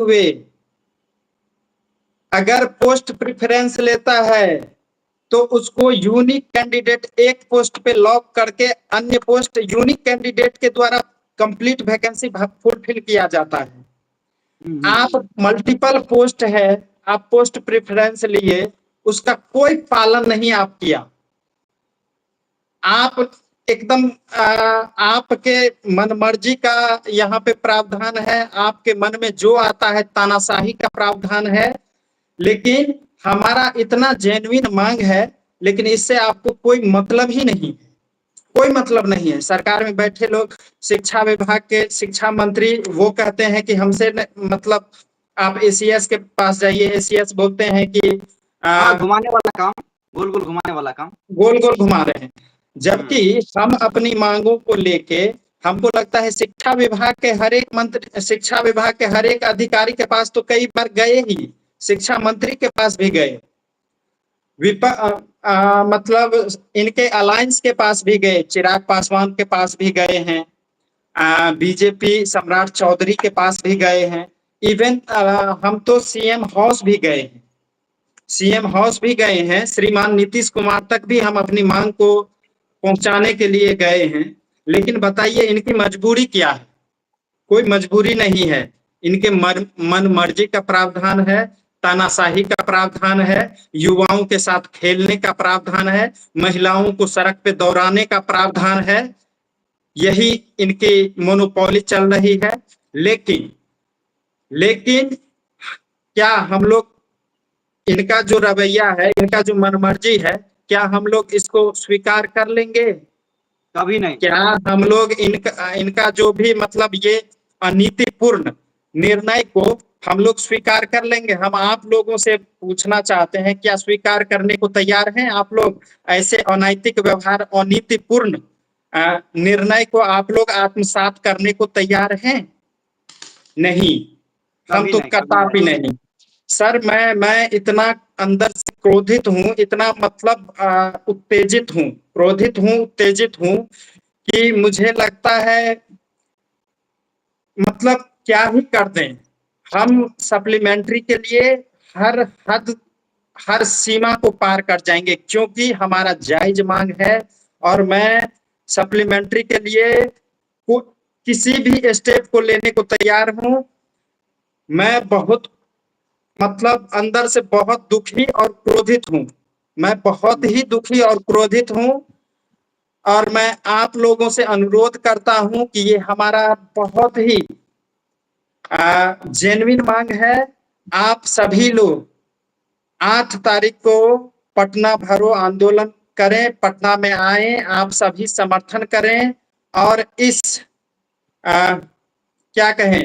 हुए अगर post preference लेता है तो उसको यूनिक कैंडिडेट एक पोस्ट पे लॉक करके अन्य पोस्ट यूनिक कैंडिडेट के द्वारा कंप्लीट वैकेंसी फुलफिल किया जाता है। आप मल्टीपल पोस्ट है, आप पोस्ट प्रेफरेंस लिए, उसका कोई पालन नहीं आप किया। आप एकदम आपके मनमर्जी का यहाँ पे प्रावधान है, आपके मन में जो आता है तानाशाही का प्रावधान है। लेकिन हमारा इतना जेन्युइन मांग है, लेकिन इससे आपको कोई मतलब ही नहीं है, कोई मतलब नहीं है। सरकार में बैठे लोग, शिक्षा विभाग के शिक्षा मंत्री, वो कहते हैं कि हमसे मतलब आप एसीएस के पास जाइए। एसीएस बोलते हैं कि घुमाने वाला काम, गोल गोल घुमाने वाला काम, गोल गोल घुमा रहे हैं। जबकि हम अपनी मांगों को लेके, हमको लगता है शिक्षा विभाग के हर एक मंत्री, शिक्षा विभाग के हर एक अधिकारी के पास तो कई बार गए ही, शिक्षा मंत्री के पास भी गए, मतलब इनके अलायंस के पास भी गए, चिराग पासवान के पास भी गए हैं, बीजेपी सम्राट चौधरी के पास भी गए हैं, इवन हम तो सीएम हाउस भी गए हैं, सीएम हाउस भी गए हैं, श्रीमान नीतीश कुमार तक भी हम अपनी मांग को पहुंचाने के लिए गए हैं। लेकिन बताइए इनकी मजबूरी क्या है? कोई मजबूरी नहीं है, इनके मन मर्जी का प्रावधान है, तानाशाही का प्रावधान है, युवाओं के साथ खेलने का प्रावधान है, महिलाओं को सड़क पे दौड़ाने का प्रावधान है। यही इनकी मोनोपोली चल रही है। लेकिन क्या हम लोग, इनका जो रवैया है, इनका जो मनमर्जी है, क्या हम लोग इसको स्वीकार कर लेंगे? कभी नहीं। क्या हम लोग इनका जो भी मतलब ये अनीतिपूर्ण निर्णय को हम लोग स्वीकार कर लेंगे? हम आप लोगों से पूछना चाहते हैं, क्या स्वीकार करने को तैयार हैं आप लोग? ऐसे अनैतिक व्यवहार, अनीतिपूर्ण निर्णय को आप लोग आत्मसात करने को तैयार हैं? नहीं, हम तो कदापि नहीं। सर मैं इतना अंदर से क्रोधित हूँ, इतना मतलब उत्तेजित हूँ, क्रोधित हूँ, उत्तेजित हूँ कि मुझे लगता है मतलब क्या ही कर दें। हम सप्लीमेंट्री के लिए हर हद, हर सीमा को पार कर जाएंगे, क्योंकि हमारा जायज मांग है। और मैं सप्लीमेंट्री के लिए किसी भी स्टेप को लेने को तैयार हूँ। मैं बहुत मतलब अंदर से बहुत दुखी और क्रोधित हूँ, मैं बहुत ही दुखी और क्रोधित हूँ। और मैं आप लोगों से अनुरोध करता हूँ कि ये हमारा बहुत ही जेन्युइन मांग है। आप सभी लोग 8 तारीख को पटना भरो आंदोलन करें, पटना में आए, आप सभी समर्थन करें और इस क्या कहें,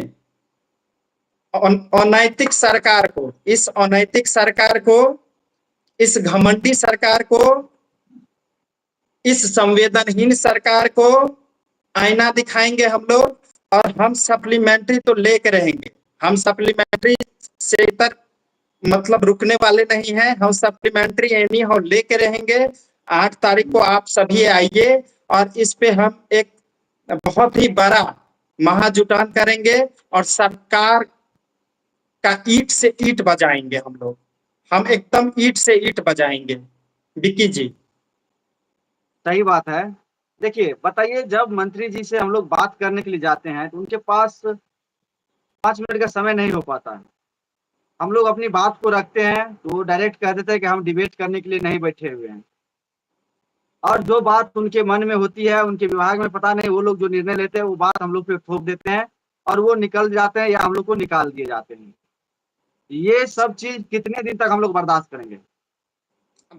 अनैतिक सरकार को, इस अनैतिक सरकार को, इस घमंडी सरकार को, इस संवेदनहीन सरकार को आईना दिखाएंगे हम लोग। और हम सप्लीमेंट्री तो लेके रहेंगे, हम सप्लीमेंट्री से तक मतलब रुकने वाले नहीं हैं, हम सप्लीमेंट्री एनी हाउ लेके रहेंगे। 8 तारीख को आप सभी आइए और इस पे हम एक बहुत ही बड़ा महाजुटान करेंगे और सरकार का ईंट से ईंट बजाएंगे हम लोग, हम एकदम ईंट से ईंट बजाएंगे। विक्की जी। सही बात है। देखिए बताइए, जब मंत्री जी से हम लोग बात करने के लिए जाते हैं तो उनके पास 5 मिनट का समय नहीं हो पाता है। हम लोग अपनी बात को रखते हैं तो वो डायरेक्ट कह देते हैं कि हम डिबेट करने के लिए नहीं बैठे हुए हैं। और जो बात उनके मन में होती है, उनके विभाग में पता नहीं वो लोग जो निर्णय लेते हैं वो बात हम लोग पे थोप देते हैं और वो निकल जाते हैं या हम लोग को निकाल दिए जाते हैं। ये सब चीज कितने दिन तक हम लोग बर्दाश्त करेंगे?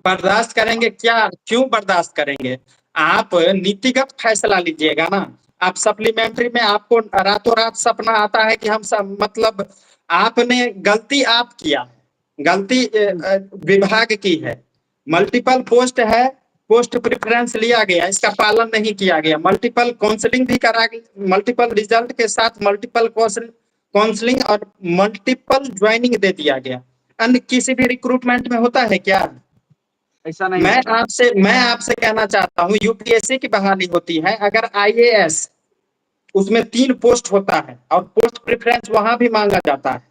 बर्दाश्त करेंगे क्या, क्यों बर्दाश्त करेंगे? आप नीतिगत फैसला लीजिएगा ना। आप सप्लीमेंट्री में आपको रातों रात सपना आता है कि हम सब मतलब आपने गलती आप किया, गलती विभाग की है। मल्टीपल पोस्ट है, पोस्ट प्रेफरेंस लिया गया, इसका पालन नहीं किया गया। मल्टीपल काउंसलिंग भी करा, मल्टीपल रिजल्ट के साथ मल्टीपल काउंसलिंग और मल्टीपल ज्वाइनिंग दे दिया गया। अन्य किसी भी रिक्रूटमेंट में होता है क्या? ऐसा नहीं। मैं आपसे कहना चाहता हूँ, यूपीएससी की बहाली होती है, अगर आईएएस उसमें 3 पोस्ट होता है और पोस्ट प्रेफरेंस वहां भी मांगा जाता है।